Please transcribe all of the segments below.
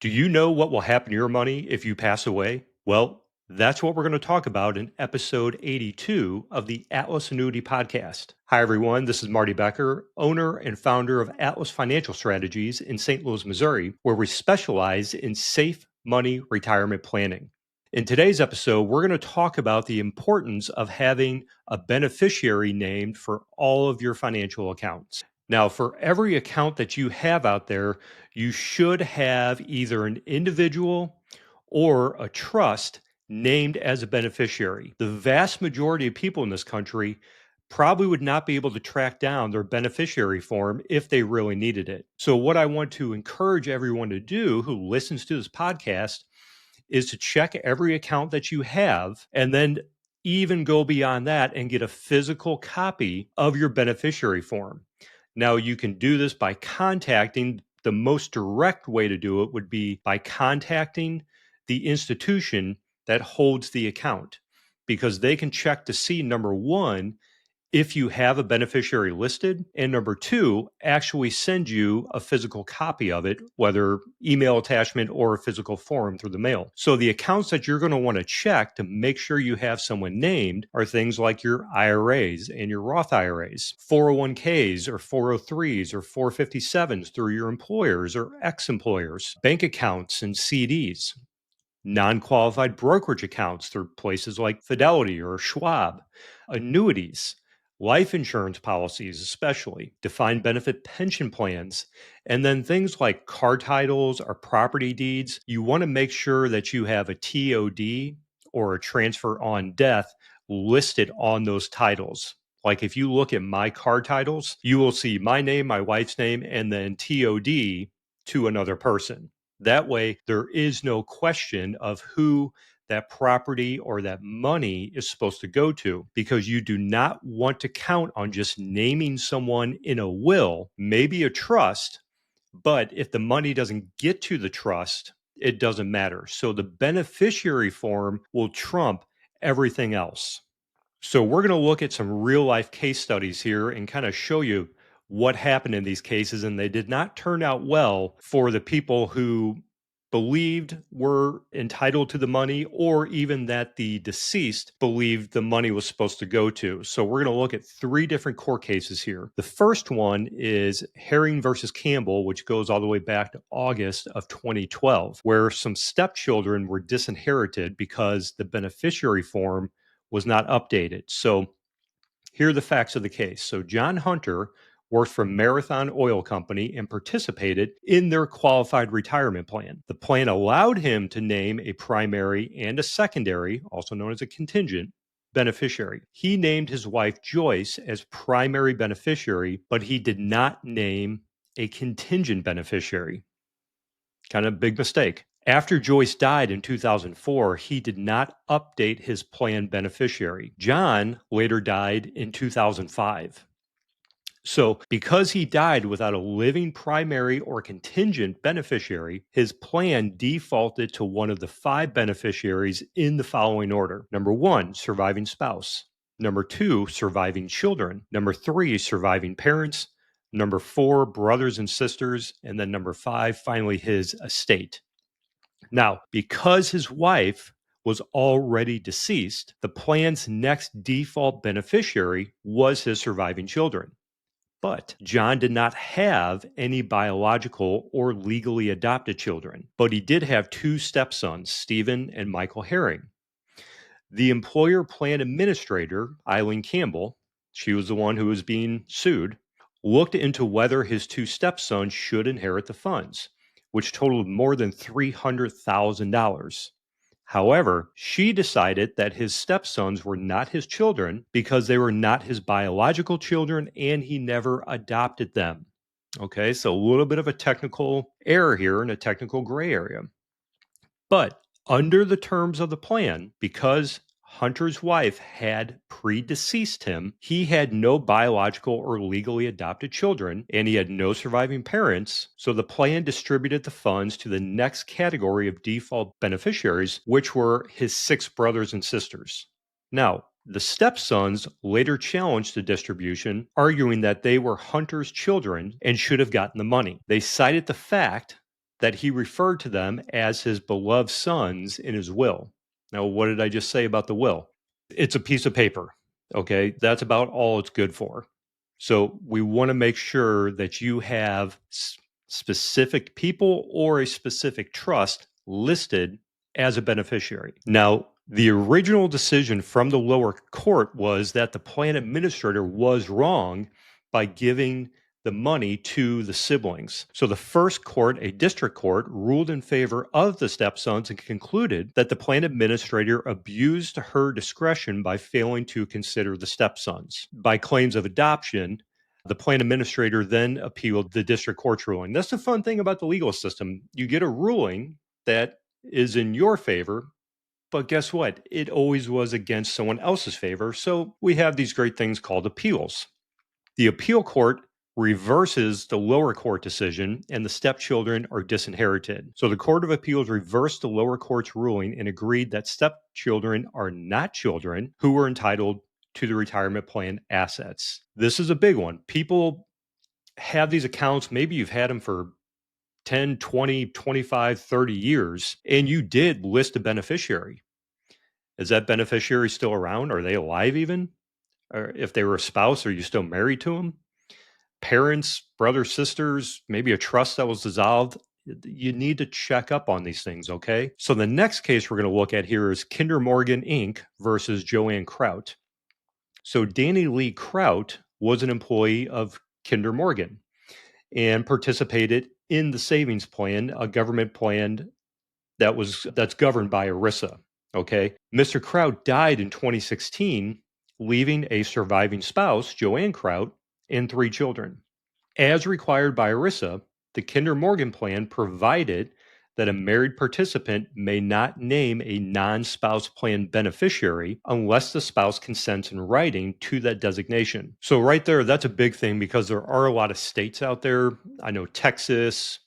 Do you know what will happen to your money if you pass away? Well, that's what we're going to talk about in episode 82 of the Atlas Annuity Podcast. Hi, everyone. This is Marty Becker, owner and founder of Atlas Financial Strategies in St. Louis, Missouri, where we specialize in safe money retirement planning. In today's episode, we're going to talk about the importance of having a beneficiary named for all of your financial accounts. Now, for every account that you have out there, you should have either an individual or a trust named as a beneficiary. The vast majority of people in this country probably would not be able to track down their beneficiary form if they really needed it. So, what I want to encourage everyone to do who listens to this podcast is to check every account that you have and then even go beyond that and get a physical copy of your beneficiary form. Now, you can do this by contacting, the most direct way to do it would be by contacting the institution that holds the account, because they can check to see, number one, if you have a beneficiary listed, and number two, actually send you a physical copy of it, whether email attachment or a physical form through the mail. So the accounts that you're going to want to check to make sure you have someone named are things like your IRAs and your Roth IRAs, 401ks or 403s or 457s through your employers or ex-employers, bank accounts and CDs, non-qualified brokerage accounts through places like Fidelity or Schwab, annuities, life insurance policies, especially defined benefit pension plans, and then things like car titles or property deeds. You want to make sure that you have a TOD or a transfer on death listed on those titles. Like if you look at my car titles, you will see my name, my wife's name, and then TOD to another person. That way, there is no question of who that property or that money is supposed to go to, because you do not want to count on just naming someone in a will, maybe a trust, but if the money doesn't get to the trust, it doesn't matter. So the beneficiary form will trump everything else. So we're going to look at some real life case studies here and kind of show you what happened in these cases. And they did not turn out well for the people who believed were entitled to the money, or even that the deceased believed the money was supposed to go to. So we're going to look at three different court cases here. The first one is Herring versus Campbell, which goes all the way back to August of 2012, where some stepchildren were disinherited because the beneficiary form was not updated. So here are the facts of the case. So John Hunter worked for Marathon Oil Company and participated in their qualified retirement plan. The plan allowed him to name a primary and a secondary, also known as a contingent, beneficiary. He named his wife Joyce as primary beneficiary, but he did not name a contingent beneficiary. Kind of a big mistake. After Joyce died in 2004, he did not update his plan beneficiary. John later died in 2005. So, because he died without a living primary or contingent beneficiary, his plan defaulted to one of the five beneficiaries in the following order. Number one, surviving spouse. Number two, surviving children. Number three, surviving parents. Number four, brothers and sisters. And then number five, finally, his estate. Now, because his wife was already deceased, the plan's next default beneficiary was his surviving children. But John did not have any biological or legally adopted children, but he did have two stepsons, Stephen and Michael Herring. The employer plan administrator, Eileen Campbell, she was the one who was being sued, looked into whether his two stepsons should inherit the funds, which totaled more than $300,000. However, she decided that his stepsons were not his children because they were not his biological children and he never adopted them. Okay, so a little bit of a technical error here and a technical gray area. But under the terms of the plan, because Hunter's wife had predeceased him, he had no biological or legally adopted children, and he had no surviving parents. So the plan distributed the funds to the next category of default beneficiaries, which were his six brothers and sisters. Now, the stepsons later challenged the distribution, arguing that they were Hunter's children and should have gotten the money. They cited the fact that he referred to them as his beloved sons in his will. Now, what did I just say about the will? It's a piece of paper. Okay. That's about all it's good for. So we want to make sure that you have specific people or a specific trust listed as a beneficiary. Now, the original decision from the lower court was that the plan administrator was wrong by giving the money to the siblings. So the first court, a district court, ruled in favor of the stepsons and concluded that the plan administrator abused her discretion by failing to consider the stepsons. By claims of adoption, the plan administrator then appealed the district court's ruling. That's the fun thing about the legal system. You get a ruling that is in your favor, but guess what? It always was against someone else's favor. So we have these great things called appeals. The appeal court reverses the lower court decision and the stepchildren are disinherited. So the Court of Appeals reversed the lower court's ruling and agreed that stepchildren are not children who were entitled to the retirement plan assets. This is a big one. People have these accounts. Maybe you've had them for 10, 20, 25, 30 years, and you did list a beneficiary. Is that beneficiary still around? Are they alive even? Or if they were a spouse, are you still married to them? Parents, brothers, sisters, maybe a trust that was dissolved. You need to check up on these things, okay? So the next case we're going to look at here is Kinder Morgan Inc. versus Joanne Kraut. So Danny Lee Kraut was an employee of Kinder Morgan and participated in the savings plan, a government plan that's governed by ERISA. Okay. Mr. Kraut died in 2016, leaving a surviving spouse, Joanne Kraut, and 3 children. As required by ERISA, the Kinder Morgan plan provided that a married participant may not name a non-spouse plan beneficiary unless the spouse consents in writing to that designation. So right there, that's a big thing because there are a lot of states out there. I know Texas,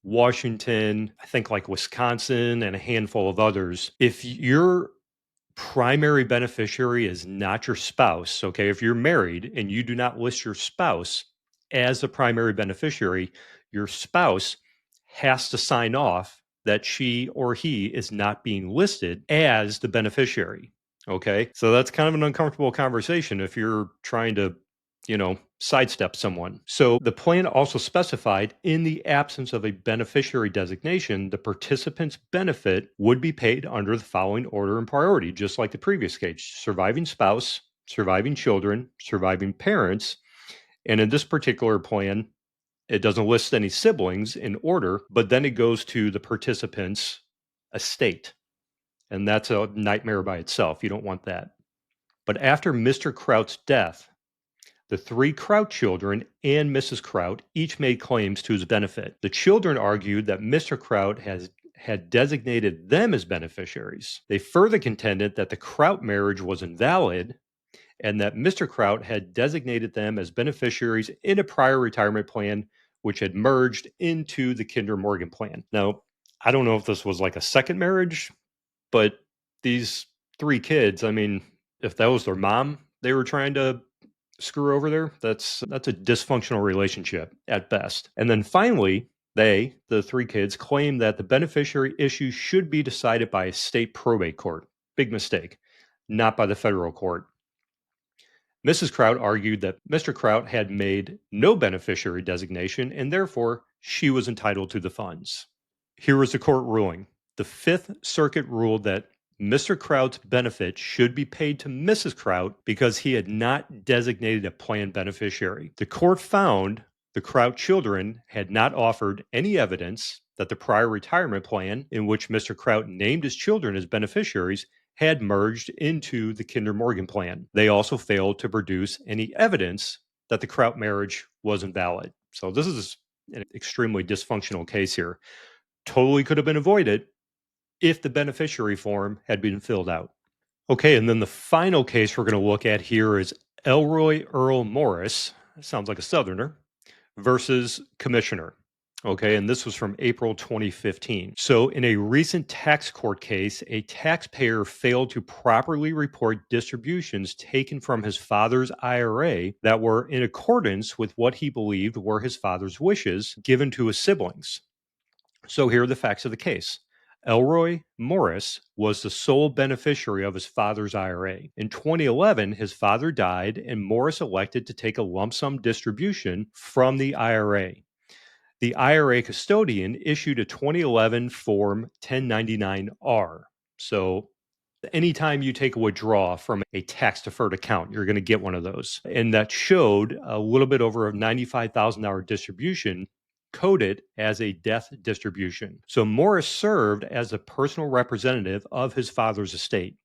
Washington, I think like Wisconsin, and a handful of others. If your primary beneficiary is not your spouse, okay, if you're married and you do not list your spouse as the primary beneficiary, your spouse has to sign off that she or he is not being listed as the beneficiary. Okay. So that's kind of an uncomfortable conversation if you're trying to, sidestep someone. So the plan also specified in the absence of a beneficiary designation, the participant's benefit would be paid under the following order and priority, just like the previous case: surviving spouse, surviving children, surviving parents. And in this particular plan, it doesn't list any siblings in order, but then it goes to the participant's estate. And that's a nightmare by itself. You don't want that. But after Mr. Kraut's death, the 3 Kraut children and Mrs. Kraut each made claims to his benefit. The children argued that Mr. Kraut had designated them as beneficiaries. They further contended that the Kraut marriage was invalid and that Mr. Kraut had designated them as beneficiaries in a prior retirement plan, which had merged into the Kinder Morgan plan. Now, I don't know if this was like a second marriage, but these 3 kids, I mean, if that was their mom they were trying to screw over there, that's a dysfunctional relationship at best. And then finally, the 3 kids, claim that the beneficiary issue should be decided by a state probate court. Big mistake, not by the federal court. Mrs. Kraut argued that Mr. Kraut had made no beneficiary designation and therefore she was entitled to the funds. Here was the court ruling. The Fifth Circuit ruled that Mr. Kraut's benefit should be paid to Mrs. Kraut because he had not designated a planned beneficiary. The court found the Kraut children had not offered any evidence that the prior retirement plan in which Mr. Kraut named his children as beneficiaries had merged into the Kinder Morgan plan. They also failed to produce any evidence that the Kraut marriage was invalid. So this is an extremely dysfunctional case here. Totally could have been avoided if the beneficiary form had been filled out. Okay, and then the final case we're going to look at here is Elroy Earl Morris, sounds like a Southerner, versus Commissioner. Okay, and this was from April 2015. So in a recent tax court case, a taxpayer failed to properly report distributions taken from his father's IRA that were in accordance with what he believed were his father's wishes given to his siblings. So here are the facts of the case. Elroy Morris was the sole beneficiary of his father's IRA. In 2011, his father died, and Morris elected to take a lump sum distribution from the IRA. The IRA custodian issued a 2011 Form 1099-R. So anytime you take a withdrawal from a tax deferred account, you're going to get one of those. And that showed a little bit over a $95,000 distribution coded as a death distribution. So Morris served as a personal representative of his father's estate.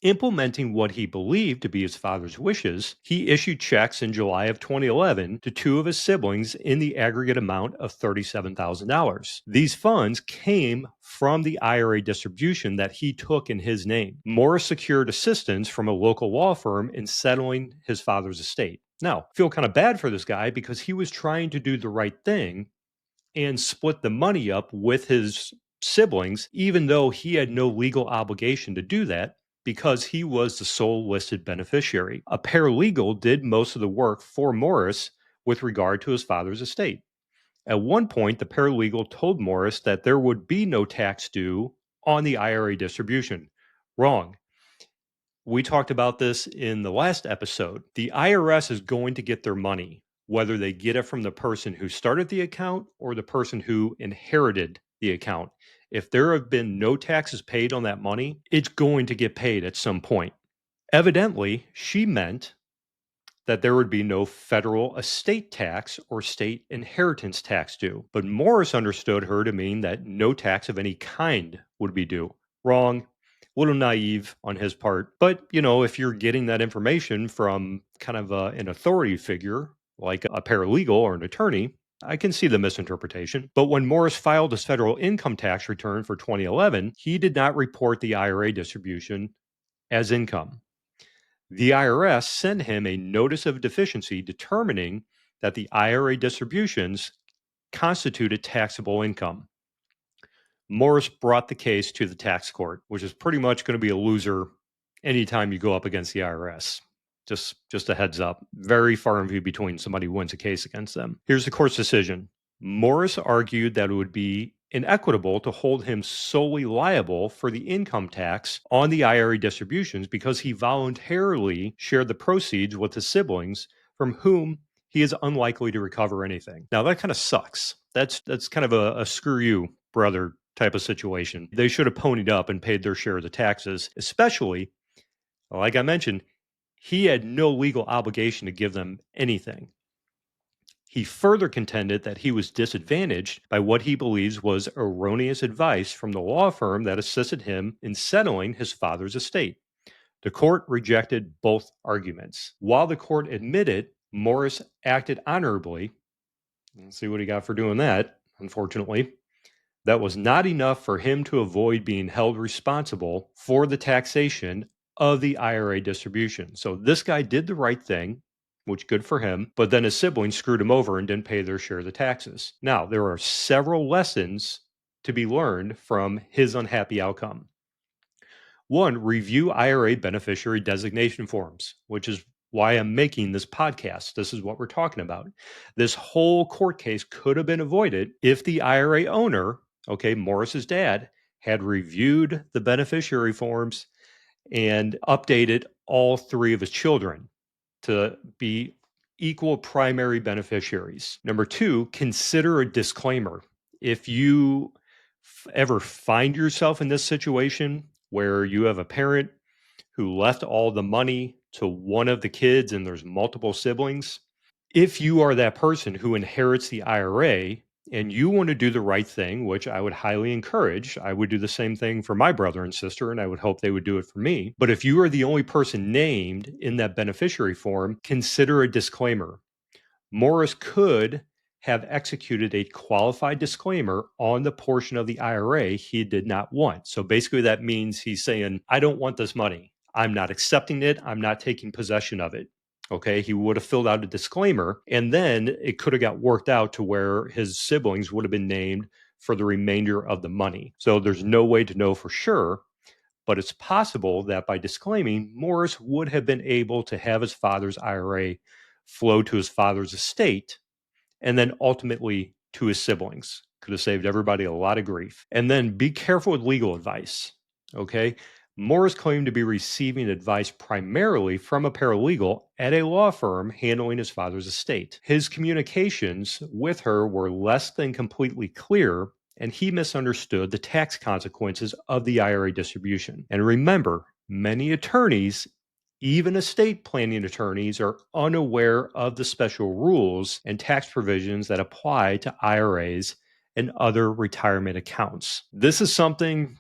Implementing what he believed to be his father's wishes, he issued checks in July of 2011 to two of his siblings in the aggregate amount of $37,000. These funds came from the IRA distribution that he took in his name. Morris secured assistance from a local law firm in settling his father's estate. Now, I feel kind of bad for this guy because he was trying to do the right thing and split the money up with his siblings, even though he had no legal obligation to do that because he was the sole listed beneficiary. A paralegal did most of the work for Morris with regard to his father's estate. At one point, the paralegal told Morris that there would be no tax due on the IRA distribution. Wrong. We talked about this in the last episode. The IRS is going to get their money, whether they get it from the person who started the account or the person who inherited the account. If there have been no taxes paid on that money, it's going to get paid at some point. Evidently, she meant that there would be no federal estate tax or state inheritance tax due. But Morris understood her to mean that no tax of any kind would be due. Wrong. A little naive on his part. But, if you're getting that information from kind of an authority figure, like a paralegal or an attorney, I can see the misinterpretation. But when Morris filed his federal income tax return for 2011, he did not report the IRA distribution as income. The IRS sent him a notice of deficiency determining that the IRA distributions constituted taxable income. Morris brought the case to the tax court, which is pretty much going to be a loser anytime you go up against the IRS. Just a heads up. Very far and few between somebody who wins a case against them. Here's the court's decision. Morris argued that it would be inequitable to hold him solely liable for the income tax on the IRA distributions because he voluntarily shared the proceeds with his siblings from whom he is unlikely to recover anything. Now that kind of sucks. That's kind of a screw you, brother type of situation. They should have ponied up and paid their share of the taxes, especially, like I mentioned, he had no legal obligation to give them anything. He further contended that he was disadvantaged by what he believes was erroneous advice from the law firm that assisted him in settling his father's estate. The court rejected both arguments. While the court admitted Morris acted honorably, let's see what he got for doing that, unfortunately, that was not enough for him to avoid being held responsible for the taxation of the IRA distribution. So this guy did the right thing, which good for him, but then his siblings screwed him over and didn't pay their share of the taxes. Now, there are several lessons to be learned from his unhappy outcome. One, review IRA beneficiary designation forms, which is why I'm making this podcast. This is what we're talking about. This whole court case could have been avoided if the IRA owner, Morris's dad, had reviewed the beneficiary forms and updated all three of his children to be equal primary beneficiaries. Number two, consider a disclaimer. If you ever find yourself in this situation where you have a parent who left all the money to one of the kids and there's multiple siblings, if you are that person who inherits the IRA and you want to do the right thing, which I would highly encourage, I would do the same thing for my brother and sister, and I would hope they would do it for me. But if you are the only person named in that beneficiary form, consider a disclaimer. Morris could have executed a qualified disclaimer on the portion of the IRA he did not want. So basically, that means he's saying, I don't want this money. I'm not accepting it. I'm not taking possession of it. Okay, he would have filled out a disclaimer, and then it could have got worked out to where his siblings would have been named for the remainder of the money. So there's no way to know for sure, but it's possible that by disclaiming, Morris would have been able to have his father's IRA flow to his father's estate and then ultimately to his siblings. Could have saved everybody a lot of grief. And then be careful with legal advice. Okay. Morris claimed to be receiving advice primarily from a paralegal at a law firm handling his father's estate. His communications with her were less than completely clear, and he misunderstood the tax consequences of the IRA distribution. And remember, many attorneys, even estate planning attorneys, are unaware of the special rules and tax provisions that apply to IRAs and other retirement accounts. This is something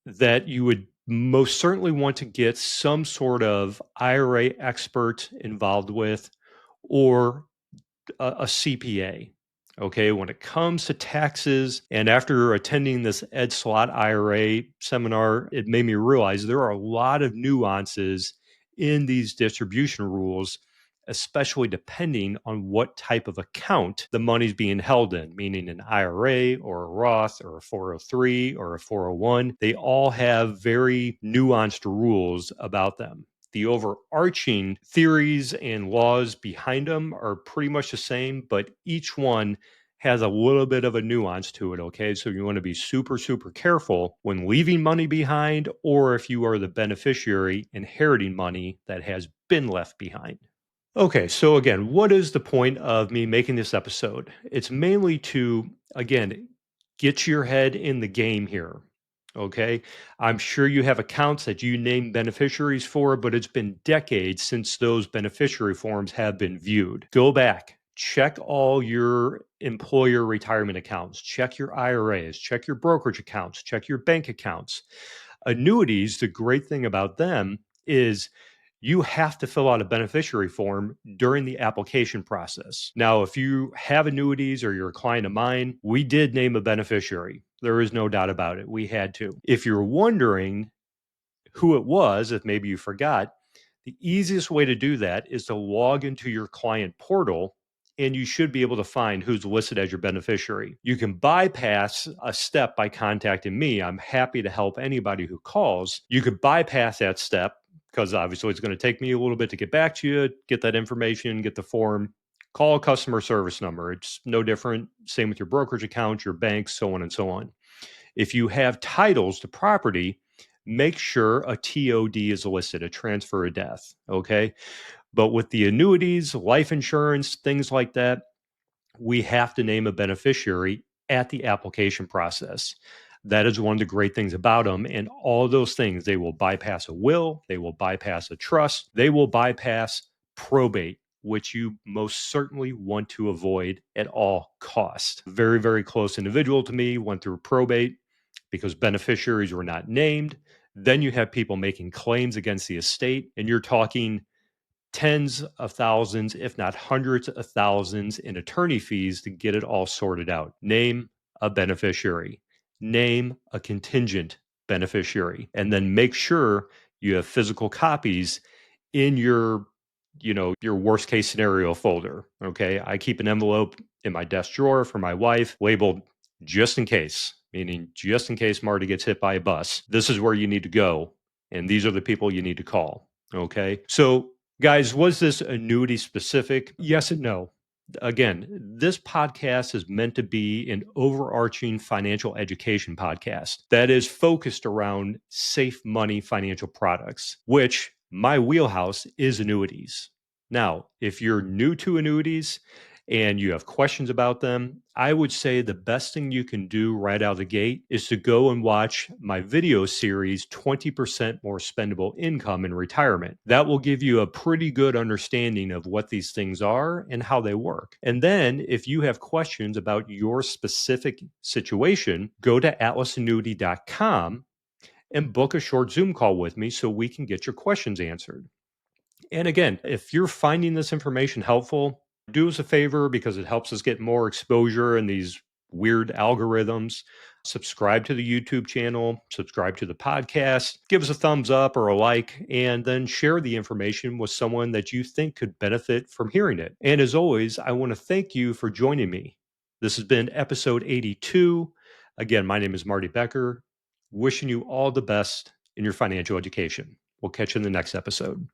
that you would most certainly want to get some sort of IRA expert involved with, or a CPA. Okay, when it comes to taxes, and after attending this Ed Slott IRA seminar, it made me realize there are a lot of nuances in these distribution rules, especially depending on what type of account the money's being held in, meaning an IRA or a Roth or a 403 or a 401. They all have very nuanced rules about them. The overarching theories and laws behind them are pretty much the same, but each one has a little bit of a nuance to it, okay? So you want to be super, super careful when leaving money behind, or if you are the beneficiary inheriting money that has been left behind. Okay, so again, what is the point of me making this episode? It's mainly to, again, get your head in the game here. Okay, I'm sure you have accounts that you name beneficiaries for, but it's been decades since those beneficiary forms have been viewed. Go back, check all your employer retirement accounts, check your IRAs, check your brokerage accounts, check your bank accounts. Annuities, the great thing about them is you have to fill out a beneficiary form during the application process. Now, if you have annuities or you're a client of mine, we did name a beneficiary. There is no doubt about it. We had to. If you're wondering who it was, if maybe you forgot, the easiest way to do that is to log into your client portal, and you should be able to find who's listed as your beneficiary. You can bypass a step by contacting me. I'm happy to help anybody who calls. You could bypass that step because obviously it's going to take me a little bit to get back to you, get that information, get the form. Call a customer service number. It's no different. Same with your brokerage account, your bank, so on and so on. If you have titles to property, make sure a TOD is listed, a transfer of death. Okay. But with the annuities, life insurance, things like that, we have to name a beneficiary at the application process. That is one of the great things about them. And all those things, they will bypass a will, they will bypass a trust, they will bypass probate, which you most certainly want to avoid at all costs. Very, very close individual to me went through probate because beneficiaries were not named. Then you have people making claims against the estate, and you're talking tens of thousands, if not hundreds of thousands, in attorney fees to get it all sorted out. Name a beneficiary, name a contingent beneficiary, and then make sure you have physical copies in your worst case scenario folder. Okay. I keep an envelope in my desk drawer for my wife labeled just in case, meaning just in case Marty gets hit by a bus. This is where you need to go. And these are the people you need to call. Okay. So, guys, was this annuity specific? Yes and no. Again, this podcast is meant to be an overarching financial education podcast that is focused around safe money financial products, which my wheelhouse is annuities. Now, if you're new to annuities and you have questions about them, I would say the best thing you can do right out of the gate is to go and watch my video series, 20% More Spendable Income in Retirement. That will give you a pretty good understanding of what these things are and how they work. And then if you have questions about your specific situation, go to atlasannuity.com and book a short Zoom call with me so we can get your questions answered. And again, if you're finding this information helpful, do us a favor because it helps us get more exposure in these weird algorithms. Subscribe to the YouTube channel, subscribe to the podcast, give us a thumbs up or a like, and then share the information with someone that you think could benefit from hearing it. And as always, I want to thank you for joining me. This has been episode 82. Again, my name is Marty Becker. Wishing you all the best in your financial education. We'll catch you in the next episode.